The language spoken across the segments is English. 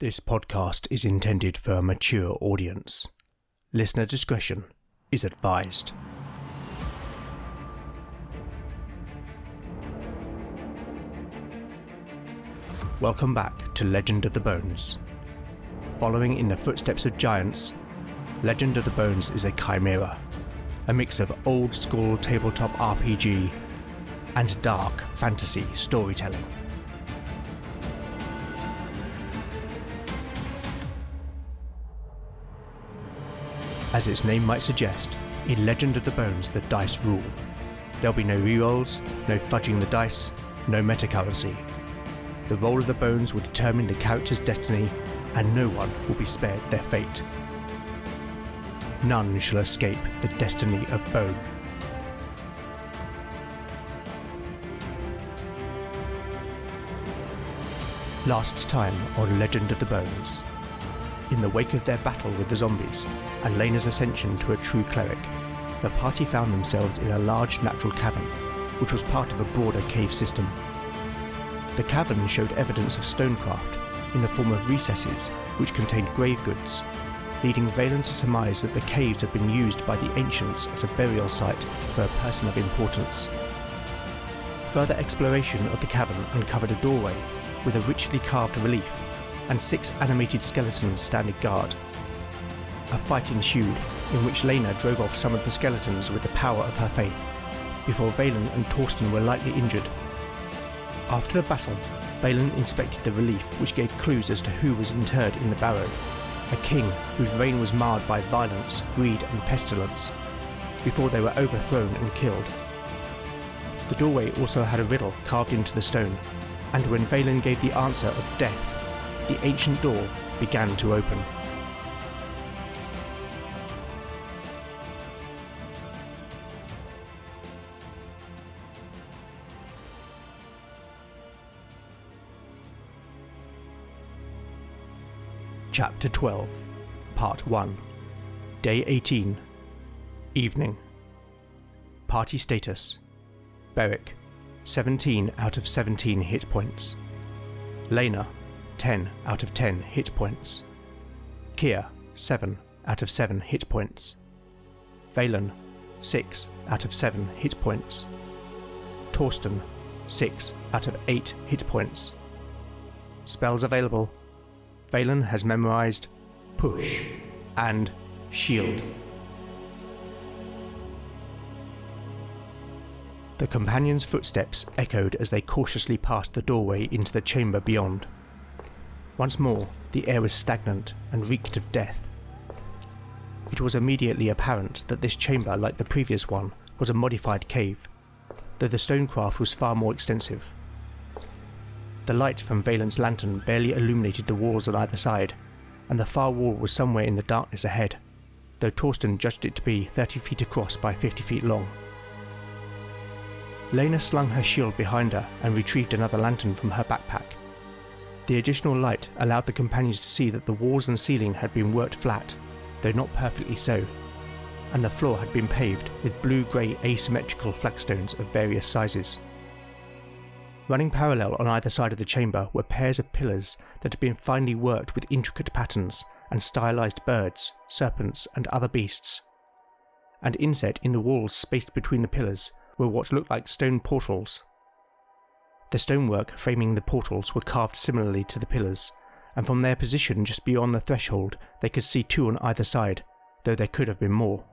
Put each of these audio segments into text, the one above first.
This podcast is intended for a mature audience. Listener discretion is advised. Welcome back to Legend of the Bones. Following in the footsteps of giants, Legend of the Bones is a chimera, a mix of old-school tabletop RPG and dark fantasy storytelling. As its name might suggest, in Legend of the Bones the dice rule. There'll be no rerolls, no fudging the dice, no metacurrency. The roll of the bones will determine the character's destiny, and no one will be spared their fate. None shall escape the destiny of bone. Last time on Legend of the Bones. In the wake of their battle with the zombies, and Lena's ascension to a true cleric, the party found themselves in a large natural cavern, which was part of a broader cave system. The cavern showed evidence of stonecraft in the form of recesses which contained grave goods, leading Valen to surmise that the caves had been used by the ancients as a burial site for a person of importance. Further exploration of the cavern uncovered a doorway with a richly carved relief and 6 animated skeletons standing guard. A fight ensued, in which Lena drove off some of the skeletons with the power of her faith, before Valen and Torsten were lightly injured. After the battle, Valen inspected the relief, which gave clues as to who was interred in the barrow, a king whose reign was marred by violence, greed and pestilence, before they were overthrown and killed. The doorway also had a riddle carved into the stone, and when Valen gave the answer of death, the ancient door began to open. Chapter 12, Part 1, Day 18, Evening. Party status: Beric, 17 out of 17 hit points. Lena, 10 out of 10 hit points. Kia, 7 out of 7 hit points. Valen, 6 out of 7 hit points. Torsten, 6 out of 8 hit points. Spells available: Valen has memorized Push and Shield. The companions' footsteps echoed as they cautiously passed the doorway into the chamber beyond. Once more, the air was stagnant and reeked of death. It was immediately apparent that this chamber, like the previous one, was a modified cave, though the stonecraft was far more extensive. The light from Valen's lantern barely illuminated the walls on either side, and the far wall was somewhere in the darkness ahead, though Torsten judged it to be 30 feet across by 50 feet long. Lena slung her shield behind her and retrieved another lantern from her backpack. The additional light allowed the companions to see that the walls and ceiling had been worked flat, though not perfectly so, and the floor had been paved with blue-grey asymmetrical flagstones of various sizes. Running parallel on either side of the chamber were pairs of pillars that had been finely worked with intricate patterns and stylized birds, serpents and other beasts. And inset in the walls spaced between the pillars were what looked like stone portals. The stonework framing the portals were carved similarly to the pillars, and from their position just beyond the threshold they could see 2 on either side, though there could have been more.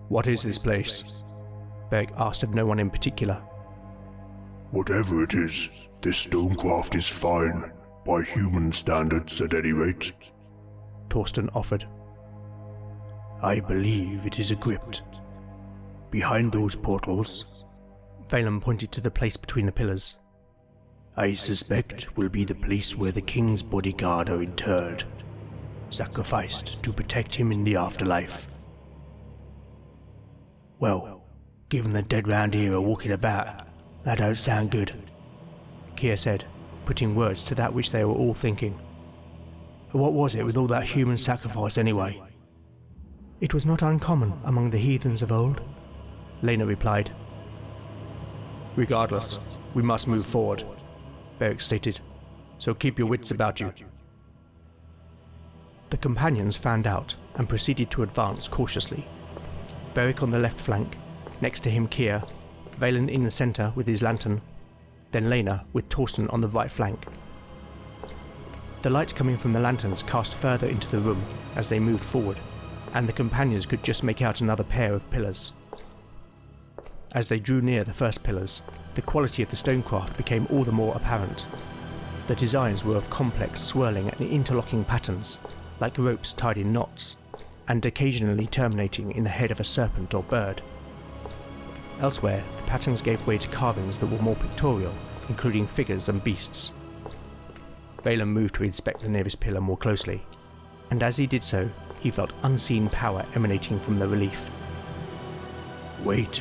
"What is this place?" Beric asked of no one in particular. "Whatever it is, this stonecraft is fine, by human standards at any rate," Torsten offered. "I believe it is a crypt. Behind those portals," Valen pointed to the place between the pillars, "I suspect will be the place where the king's bodyguard are interred, sacrificed to protect him in the afterlife." "Well, given the dead round here are walking about, that don't sound good," Kia said, putting words to that which they were all thinking. "What was it with all that human sacrifice anyway?" "It was not uncommon among the heathens of old," Lena replied. "Regardless, we must move forward," Beric stated. so keep your wits about you. The companions found out and proceeded to advance cautiously. Beric on the left flank, next to him Kier, Valen in the centre with his lantern, then Lena with Torsten on the right flank. The light coming from the lanterns cast further into the room as they moved forward, and the companions could just make out another pair of pillars. As they drew near the first pillars, the quality of the stonecraft became all the more apparent. The designs were of complex swirling and interlocking patterns, like ropes tied in knots, and occasionally terminating in the head of a serpent or bird. Elsewhere, the patterns gave way to carvings that were more pictorial, including figures and beasts. Valen moved to inspect the nearest pillar more closely, and as he did so, he felt unseen power emanating from the relief. Wait.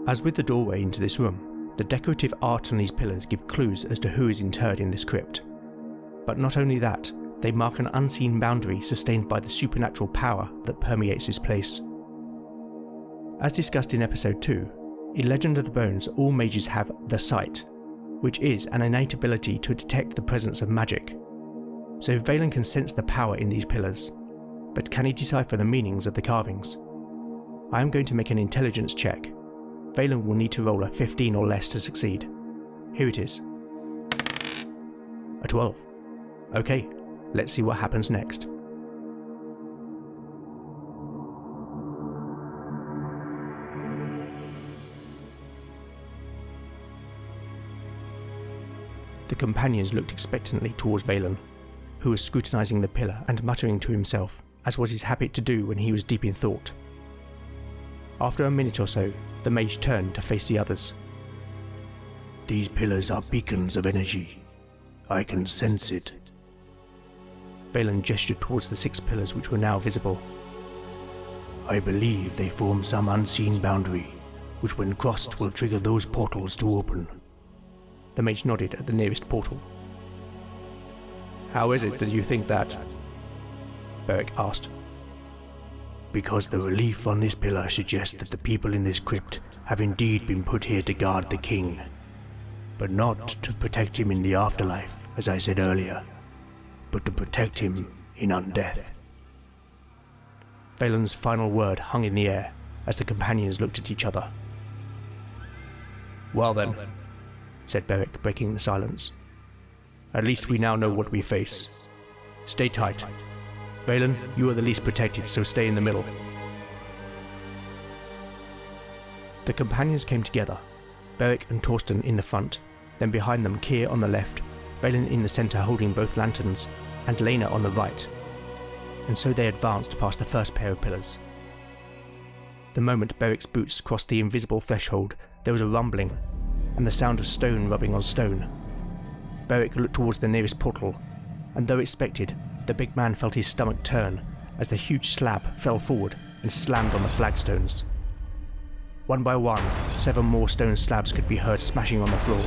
As with the doorway into this room, the decorative art on these pillars give clues as to who is interred in this crypt. But not only that, they mark an unseen boundary sustained by the supernatural power that permeates this place. As discussed in episode 2, in Legend of the Bones all mages have the Sight, which is an innate ability to detect the presence of magic. So Valen can sense the power in these pillars, but can he decipher the meanings of the carvings? I am going to make an intelligence check. Valen will need to roll a 15 or less to succeed. Here it is. A 12. Okay, let's see what happens next. The companions looked expectantly towards Valen, who was scrutinising the pillar and muttering to himself, as was his habit to do when he was deep in thought. After a minute or so, the mage turned to face the others. These pillars are beacons of energy. I can sense it. Valen gestured towards the 6 pillars which were now visible. I believe they form some unseen boundary, which when crossed will trigger those portals to open. The mage nodded at the nearest portal. How is it that you think that? Beric asked. Because the relief on this pillar suggests that the people in this crypt have indeed been put here to guard the king, but not to protect him in the afterlife, as I said earlier, but to protect him in undeath. Valen's final word hung in the air as the companions looked at each other. Well then, said Beric, breaking the silence. At least we now know what we face. Stay tight. Valen, you are the least protected, so stay in the middle. The companions came together, Beric and Torsten in the front, then behind them Kier on the left, Valen in the centre holding both lanterns, and Lena on the right. And so they advanced past the first pair of pillars. The moment Beric's boots crossed the invisible threshold, there was a rumbling, and the sound of stone rubbing on stone. Beric looked towards the nearest portal, and though expected, the big man felt his stomach turn as the huge slab fell forward and slammed on the flagstones. One by one, 7 more stone slabs could be heard smashing on the floor.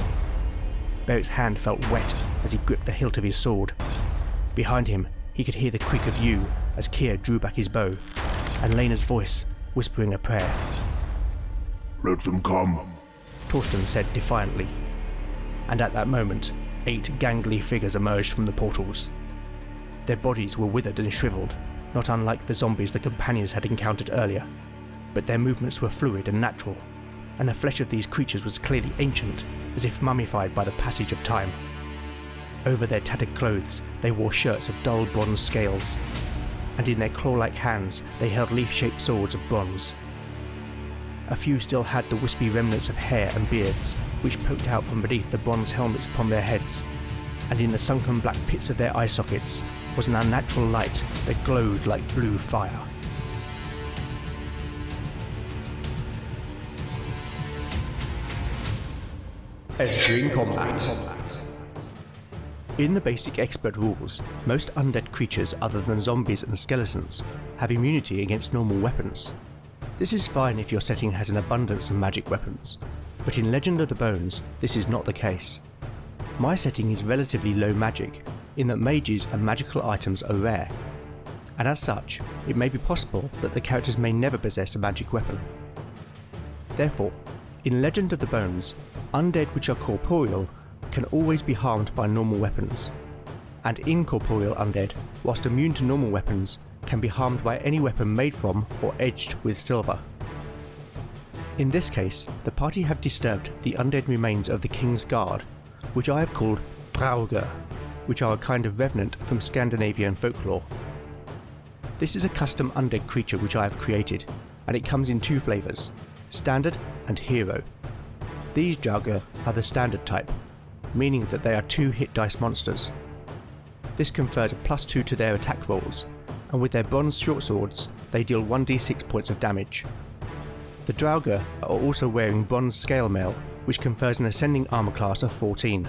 Beric's hand felt wet as he gripped the hilt of his sword. Behind him, he could hear the creak of yew as Kier drew back his bow, and Lena's voice whispering a prayer. Let them come, Torsten said defiantly. And at that moment, 8 gangly figures emerged from the portals. Their bodies were withered and shriveled, not unlike the zombies the companions had encountered earlier, but their movements were fluid and natural, and the flesh of these creatures was clearly ancient, as if mummified by the passage of time. Over their tattered clothes, they wore shirts of dull bronze scales, and in their claw-like hands they held leaf-shaped swords of bronze. A few still had the wispy remnants of hair and beards, which poked out from beneath the bronze helmets upon their heads, and in the sunken black pits of their eye sockets was an unnatural light that glowed like blue fire. Entering combat. In the basic expert rules, most undead creatures other than zombies and skeletons have immunity against normal weapons. This is fine if your setting has an abundance of magic weapons, but in Legend of the Bones, this is not the case. My setting is relatively low magic, in that mages and magical items are rare. and as such, it may be possible that the characters may never possess a magic weapon. Therefore, in Legend of the Bones, undead which are corporeal can always be harmed by normal weapons, and incorporeal undead, whilst immune to normal weapons, can be harmed by any weapon made from or edged with silver. In this case, the party have disturbed the undead remains of the King's Guard, which I have called Draugar, which are a kind of revenant from Scandinavian folklore. This is a custom undead creature which I have created, and it comes in two flavours, Standard and Hero. These Draugar are the Standard type, meaning that they are 2 hit dice monsters. This confers a +2 to their attack rolls, and with their bronze short swords, they deal 1d6 points of damage. The Draugar are also wearing bronze scale mail, which confers an ascending armour class of 14.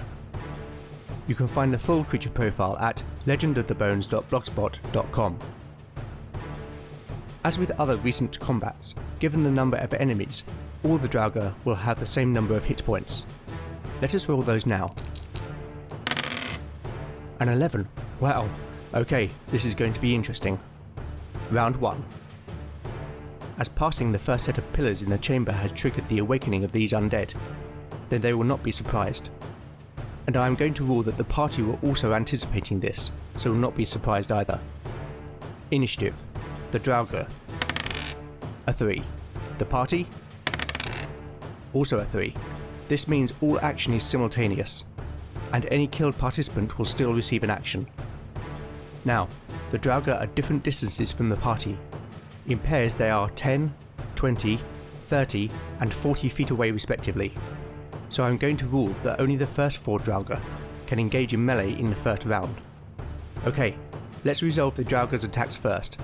You can find the full creature profile at legendofthebones.blogspot.com. As with other recent combats, given the number of enemies, all the Draugar will have the same number of hit points. Let us roll those now. An 11. Wow. Okay, this is going to be interesting. Round 1. As passing the first set of pillars in the chamber has triggered the awakening of these undead, then they will not be surprised. And I am going to rule that the party were also anticipating this, so will not be surprised either. Initiative. The Draugar. A 3. The party. Also a 3. This means all action is simultaneous, and any killed participant will still receive an action. Now, the Draugar are different distances from the party. In pairs they are 10, 20, 30 and 40 feet away respectively, so I'm going to rule that only the first 4 Draugar can engage in melee in the first round. Okay, let's resolve the Draugar's attacks first.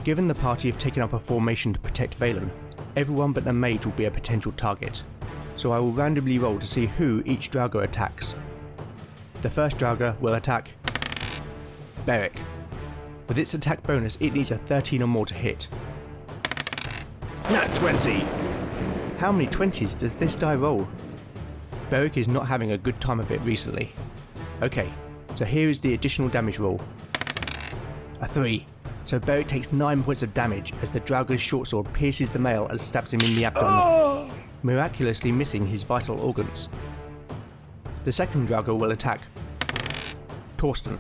Given the party have taken up a formation to protect Valen, everyone but the mage will be a potential target, so I will randomly roll to see who each Draugar attacks. The first Draugar will attack Beric. With its attack bonus, it needs a 13 or more to hit. Nat 20! How many 20s does this die roll? Beric is not having a good time of it recently. Okay, so here is the additional damage roll. A 3. So Beric takes 9 points of damage as the Draugar's short sword pierces the male and stabs him in the abdomen, miraculously missing his vital organs. The second Draugar will attack Torsten.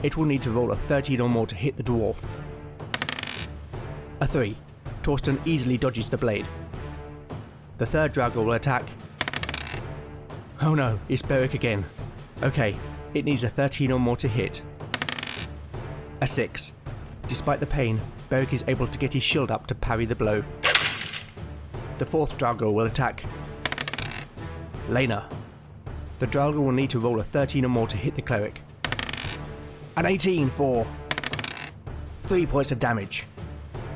It will need to roll a 13 or more to hit the dwarf. A 3. Torsten easily dodges the blade. The third Draugar will attack. Oh no, it's Beric again. Okay, it needs a 13 or more to hit. A 6. Despite the pain, Beric is able to get his shield up to parry the blow. The fourth Draugar will attack Lena. The Draugar will need to roll a 13 or more to hit the cleric. An 18 for 3 points of damage.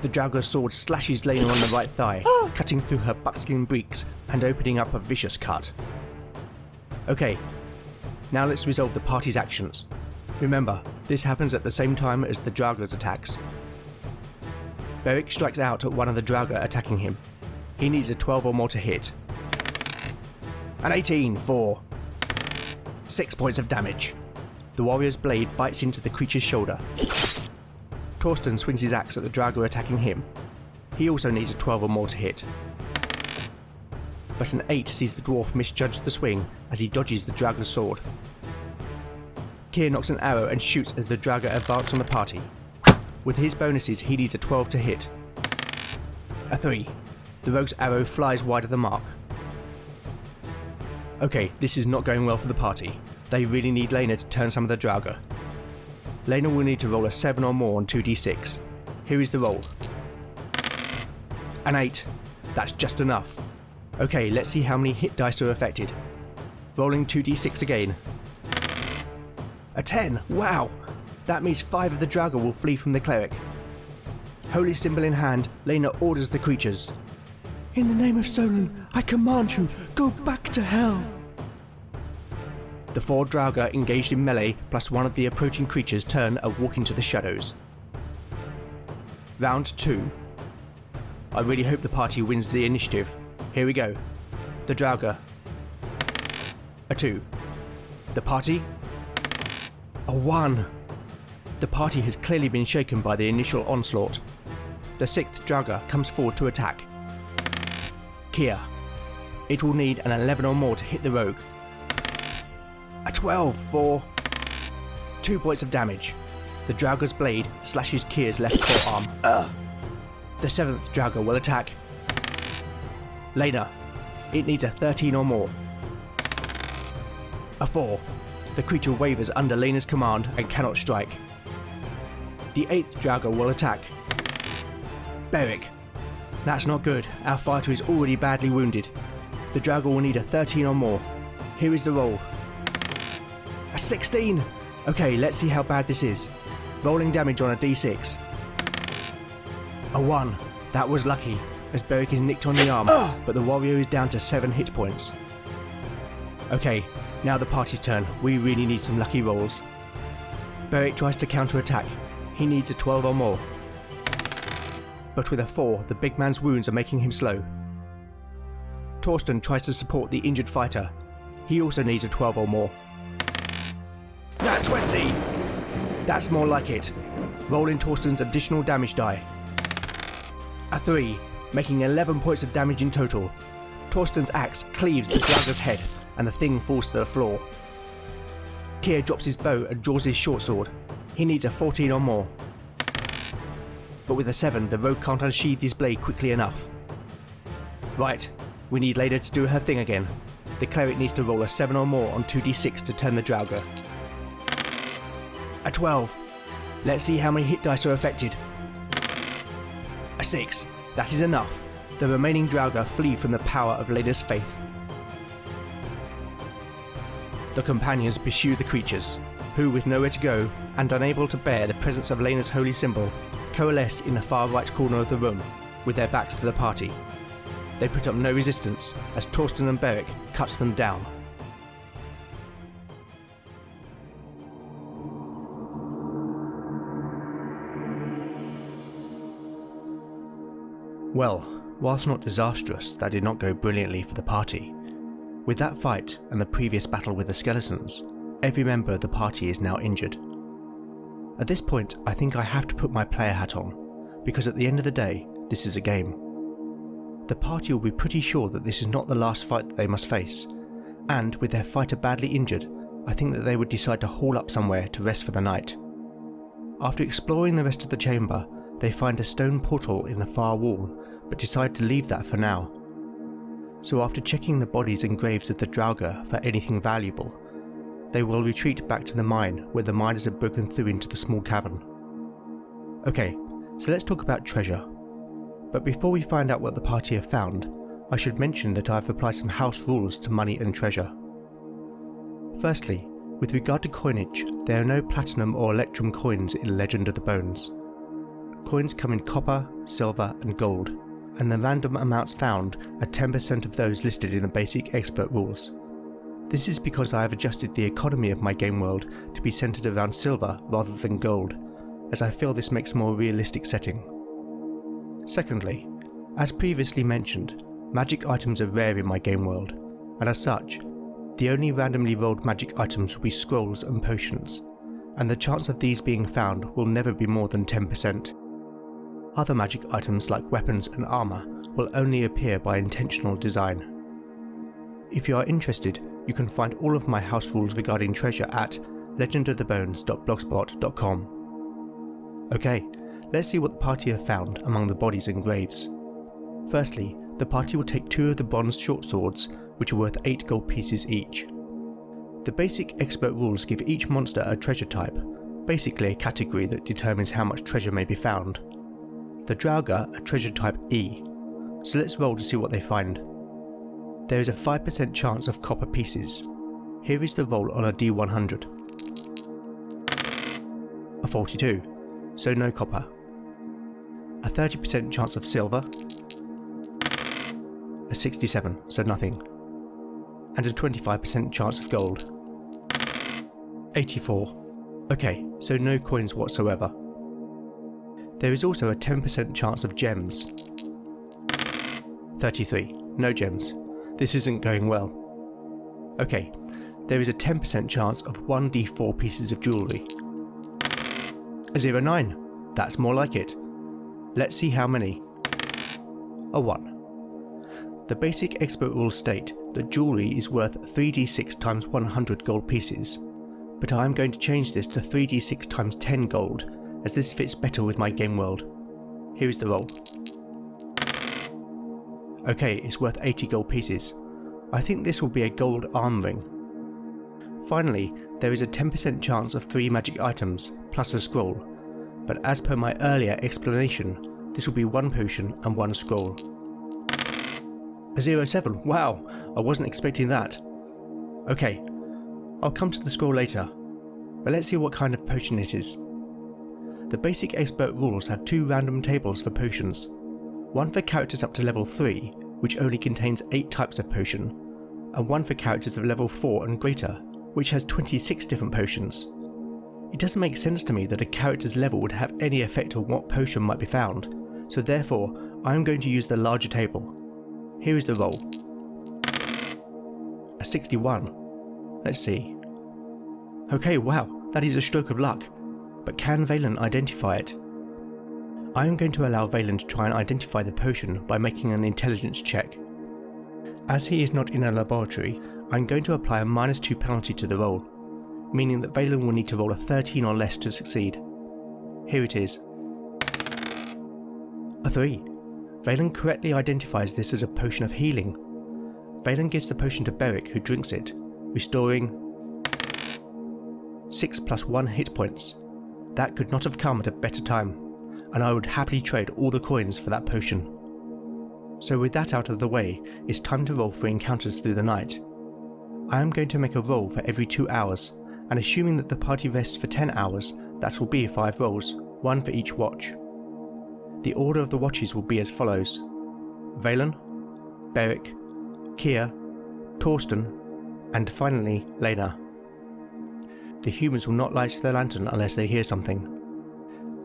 The Draugar's sword slashes Lena on the right thigh, cutting through her buckskin breeks and opening up a vicious cut. Okay, now let's resolve the party's actions. Remember, this happens at the same time as the Draugar's attacks. Beric strikes out at one of the Draugar attacking him. He needs a 12 or more to hit. An 18 for 6 points of damage. The warrior's blade bites into the creature's shoulder. Torsten swings his axe at the Draugar attacking him. He also needs a 12 or more to hit. But an 8 sees the dwarf misjudge the swing as he dodges the Draugar's sword. Keir knocks an arrow and shoots as the Draugar advances on the party. With his bonuses, he needs a 12 to hit. A 3. The rogue's arrow flies wide of the mark. Okay, this is not going well for the party. They really need Lena to turn some of the Draugar. Lena will need to roll a 7 or more on 2d6. Here is the roll. An 8. That's just enough. Okay, let's see how many hit dice are affected. Rolling 2d6 again. A 10! Wow! That means 5 of the Draugar will flee from the cleric. Holy symbol in hand, Lena orders the creatures. In the name of Solon, I command you, go back to hell! The 4 Draugar engaged in melee plus one of the approaching creatures turn and walk into the shadows. Round 2. I really hope the party wins the initiative. Here we go. The Draugar. A 2. The party. A 1. The party has clearly been shaken by the initial onslaught. The 6th Draugr comes forward to attack. Kia. It will need an 11 or more to hit the rogue. A 12 for 2 points of damage. The Draugr's blade slashes Kia's left forearm. The 7th Draugr will attack. Lena. It needs a 13 or more. A 4. The creature wavers under Lena's command and cannot strike. The 8th Draugr will attack. Beric. That's not good. Our fighter is already badly wounded. The Draugr will need a 13 or more. Here is the roll. A 16! Okay, let's see how bad this is. Rolling damage on a d6. A 1. That was lucky, as Beric is nicked on the arm, but the warrior is down to 7 hit points. Okay, now the party's turn. We really need some lucky rolls. Beric tries to counter-attack. He needs a 12 or more. But with a 4, the big man's wounds are making him slow. Torsten tries to support the injured fighter. He also needs a 12 or more. Nat 20! That's more like it. Roll in Torsten's additional damage die. A 3, making 11 points of damage in total. Torsten's axe cleaves the Draugr's head, and the thing falls to the floor. Kia drops his bow and draws his short sword. He needs a 14 or more. But with a 7, the rogue can't unsheath his blade quickly enough. Right, we need Leda to do her thing again. The cleric needs to roll a 7 or more on 2d6 to turn the Draugr. A 12. Let's see how many hit dice are affected. A 6. That is enough. The remaining Draugr flee from the power of Leda's faith. The companions pursue the creatures, who, with nowhere to go, and unable to bear the presence of Lena's holy symbol, coalesce in the far right corner of the room, with their backs to the party. They put up no resistance, as Torsten and Beric cut them down. Well, whilst not disastrous, that did not go brilliantly for the party. With that fight and the previous battle with the skeletons, every member of the party is now injured. At this point, I think I have to put my player hat on, because at the end of the day, this is a game. The party will be pretty sure that this is not the last fight that they must face, and with their fighter badly injured, I think that they would decide to haul up somewhere to rest for the night. After exploring the rest of the chamber, they find a stone portal in the far wall, but decide to leave that for now. So after checking the bodies and graves of the Draugr for anything valuable, they will retreat back to the mine where the miners have broken through into the small cavern. Okay, so let's talk about treasure. But before we find out what the party have found, I should mention that I have applied some house rules to money and treasure. Firstly, with regard to coinage, there are no platinum or electrum coins in Legend of the Bones. Coins come in copper, silver and gold, and the random amounts found are 10% of those listed in the basic expert rules. This is because I have adjusted the economy of my game world to be centered around silver rather than gold, as I feel this makes a more realistic setting. Secondly, as previously mentioned, magic items are rare in my game world, and as such, the only randomly rolled magic items will be scrolls and potions, and the chance of these being found will never be more than 10%. Other magic items like weapons and armour will only appear by intentional design. If you are interested, you can find all of my house rules regarding treasure at legendofthebones.blogspot.com. Okay, let's see what the party have found among the bodies and graves. Firstly, the party will take 2 of the bronze short swords, which are worth 8 gold pieces each. The basic expert rules give each monster a treasure type, basically a category that determines how much treasure may be found. The Draugr are treasure type E, so let's roll to see what they find. There is a 5% chance of copper pieces. Here is the roll on a D100. A 42, so no copper. A 30% chance of silver. A 67, so nothing. And a 25% chance of gold. 84. Okay, so no coins whatsoever. There is also a 10% chance of gems. 33. No gems. This isn't going well. Okay, there is a 10% chance of 1d4 pieces of jewellery. A 09. That's more like it. Let's see how many. A 1. The basic expert rules state that jewellery is worth 3d6 times 100 gold pieces, but I am going to change this to 3d6 times 10 gold, as this fits better with my game world. Here is the roll. Okay, it's worth 80 gold pieces. I think this will be a gold arm ring. Finally, there is a 10% chance of 3 magic items, plus a scroll, but as per my earlier explanation, this will be 1 potion and 1 scroll. A 07, wow, I wasn't expecting that. Okay, I'll come to the scroll later, but let's see what kind of potion it is. The basic expert rules have 2 random tables for potions, one for characters up to level 3, which only contains 8 types of potion, and one for characters of level 4 and greater, which has 26 different potions. It doesn't make sense to me that a character's level would have any effect on what potion might be found, so therefore I am going to use the larger table. Here is the roll. A 61. Let's see. Okay, wow, that is a stroke of luck, but can Valen identify it? I am going to allow Valen to try and identify the potion by making an intelligence check. As he is not in a laboratory, I am going to apply a -2 penalty to the roll, meaning that Valen will need to roll a 13 or less to succeed. Here it is. A 3. Valen correctly identifies this as a potion of healing. Valen gives the potion to Beric, who drinks it, restoring 6 + 1 hit points. That could not have come at a better time, and I would happily trade all the coins for that potion. So with that out of the way, it's time to roll for encounters through the night. I am going to make a roll for every 2 hours, and assuming that the party rests for 10 hours, that will be 5 rolls, 1 for each watch. The order of the watches will be as follows: Valen, Beric, Kia, Torsten, and finally Lena. The humans will not light their lantern unless they hear something.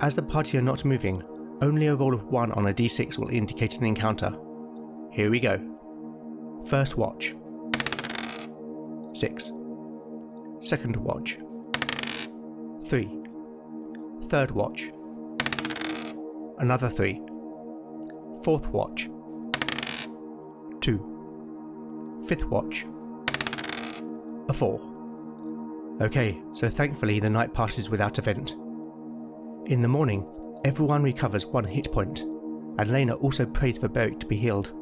As the party are not moving, only a roll of 1 on a d6 will indicate an encounter. Here we go. First watch. 6. Second watch. 3. Third watch. Another 3. Fourth watch. 2. Fifth watch. A 4. Okay, so thankfully the night passes without event. In the morning, everyone recovers 1 hit point, and Lena also prays for Beric to be healed.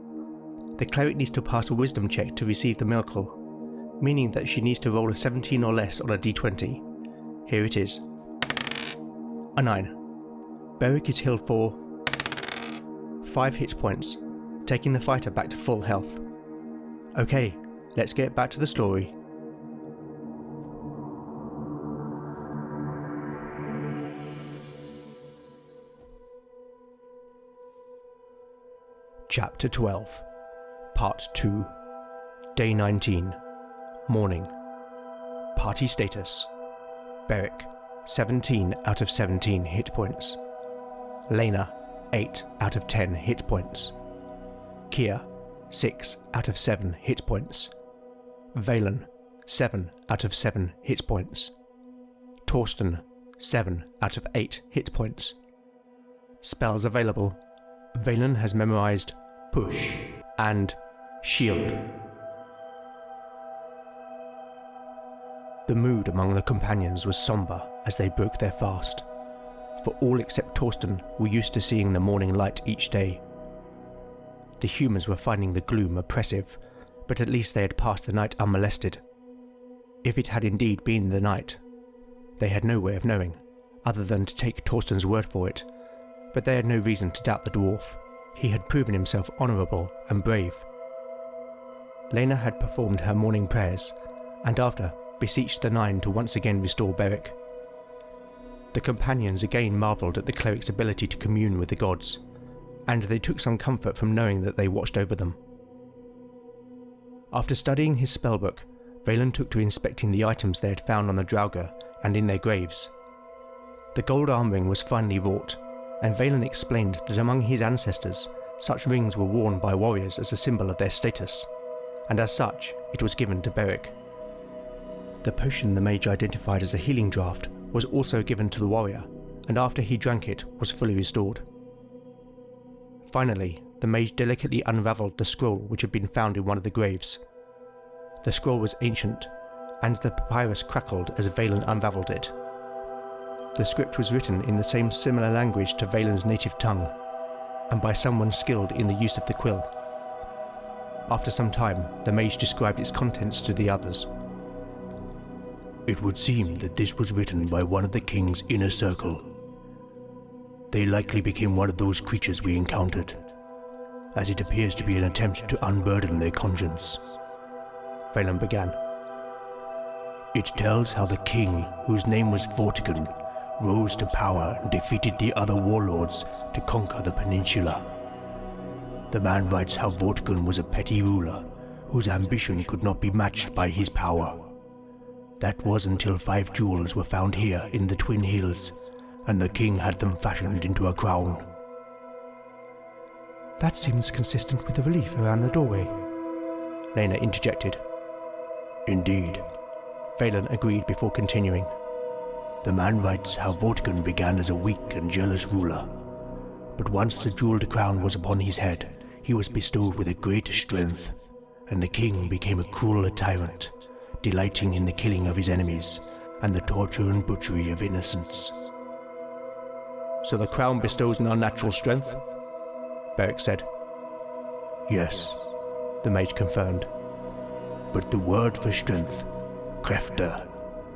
The cleric needs to pass a wisdom check to receive the miracle, meaning that she needs to roll a 17 or less on a d20. Here it is. A 9. Beric is healed for 5 hit points, taking the fighter back to full health. Okay, let's get back to the story. Chapter 12, Part 2, Day 19, Morning. Party status: Beric, 17 out of 17 hit points. Lena, 8 out of 10 hit points. Kia, 6 out of 7 hit points. Valen, 7 out of 7 hit points. Torsten, 7 out of 8 hit points. Spells available: Valen has memorized Push and Shield. The mood among the companions was sombre as they broke their fast, for all except Torsten were used to seeing the morning light each day. The humans were finding the gloom oppressive, but at least they had passed the night unmolested. If it had indeed been the night, they had no way of knowing, other than to take Torsten's word for it, but they had no reason to doubt the dwarf. He had proven himself honourable and brave. Lena had performed her morning prayers, and after beseeched the 9 to once again restore Beric. The companions again marvelled at the cleric's ability to commune with the gods, and they took some comfort from knowing that they watched over them. After studying his spellbook, Valen took to inspecting the items they had found on the Draugr and in their graves. The gold arm ring was finely wrought, and Valen explained that among his ancestors, such rings were worn by warriors as a symbol of their status, and as such, it was given to Beric. The potion the mage identified as a healing draught was also given to the warrior, and after he drank it was fully restored. Finally, the mage delicately unravelled the scroll which had been found in one of the graves. The scroll was ancient, and the papyrus crackled as Valen unravelled it. The script was written in the same similar language to Valen's native tongue, and by someone skilled in the use of the quill. After some time, the mage described its contents to the others. It would seem that this was written by one of the king's inner circle. They likely became one of those creatures we encountered, as it appears to be an attempt to unburden their conscience. Valen began. It tells how the king, whose name was Vortigern, rose to power and defeated the other warlords to conquer the peninsula. The man writes how Vortigern was a petty ruler, whose ambition could not be matched by his power. That was until 5 jewels were found here in the Twin Hills, and the king had them fashioned into a crown. That seems consistent with the relief around the doorway, Lena interjected. Indeed, Valen agreed before continuing. The man writes how Vortigern began as a weak and jealous ruler, but once the jeweled crown was upon his head, he was bestowed with a great strength, and the king became a cruel tyrant, delighting in the killing of his enemies and the torture and butchery of innocents. So the crown bestows an unnatural strength? Beric said. Yes, the mage confirmed. But the word for strength, krefter,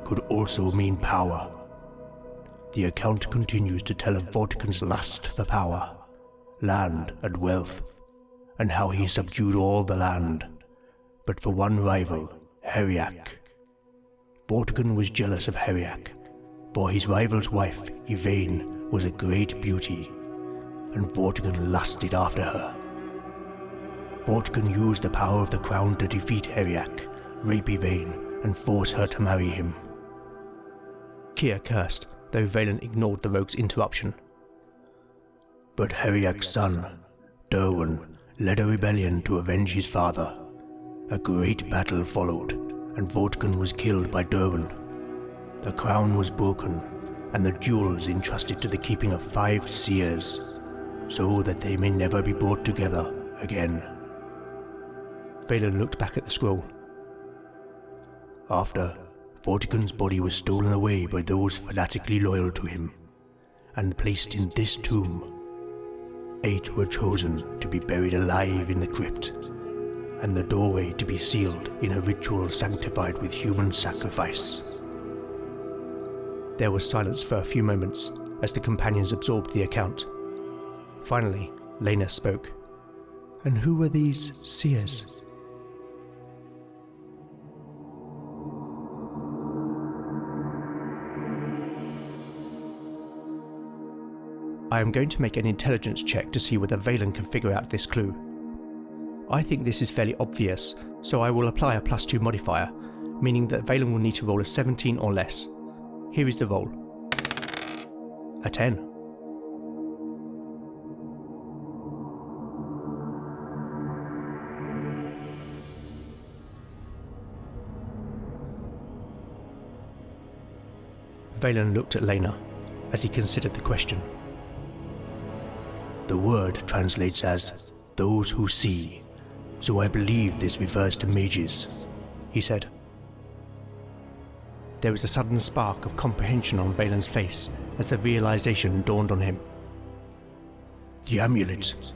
could also mean power. The account continues to tell of Vortigern's lust for power, land and wealth, and how he subdued all the land, but for one rival, Heriak. Vortigern was jealous of Heriak, for his rival's wife, Yvain, was a great beauty, and Vortigern lusted after her. Vortigern used the power of the crown to defeat Heriak, rape Yvain, and force her to marry him. Kia cursed, though Valen ignored the rogue's interruption. But Heriak's son, Derwin, led a rebellion to avenge his father. A great battle followed, and Vortigern was killed by Derwin. The crown was broken, and the jewels entrusted to the keeping of 5 seers, so that they may never be brought together again. Valen looked back at the scroll. After, Vortigern's body was stolen away by those fanatically loyal to him, and placed in this tomb. 8 were chosen to be buried alive in the crypt, and the doorway to be sealed in a ritual sanctified with human sacrifice. There was silence for a few moments as the companions absorbed the account. Finally, Lena spoke. And who were these seers? I am going to make an intelligence check to see whether Valen can figure out this clue. I think this is fairly obvious, so I will apply a +2 modifier, meaning that Valen will need to roll a 17 or less. Here is the roll. A 10. Valen looked at Lena as he considered the question. The word translates as those who see, so I believe this refers to mages, he said. There was a sudden spark of comprehension on Valen's face as the realization dawned on him. The amulet,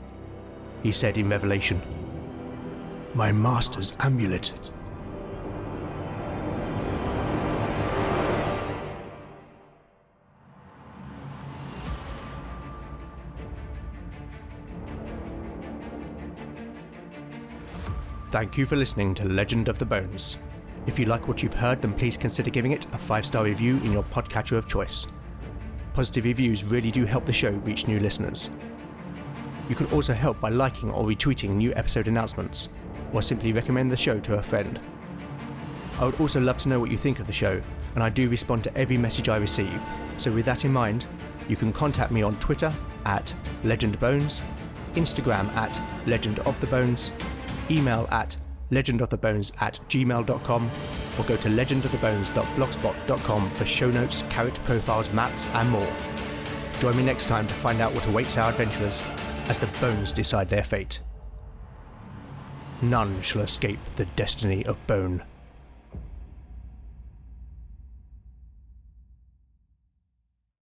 he said in revelation. My master's amulet. Thank you for listening to Legend of the Bones. If you like what you've heard, then please consider giving it a 5-star review in your podcatcher of choice. Positive reviews really do help the show reach new listeners. You can also help by liking or retweeting new episode announcements, or simply recommend the show to a friend. I would also love to know what you think of the show, and I do respond to every message I receive, so with that in mind, you can contact me on Twitter at LegendBones, Instagram at LegendOfTheBones, email at legendofthebones@gmail.com, or go to legendofthebones.blogspot.com for show notes, character profiles, maps and more. Join me next time to find out what awaits our adventurers as the bones decide their fate. None shall escape the destiny of Bone.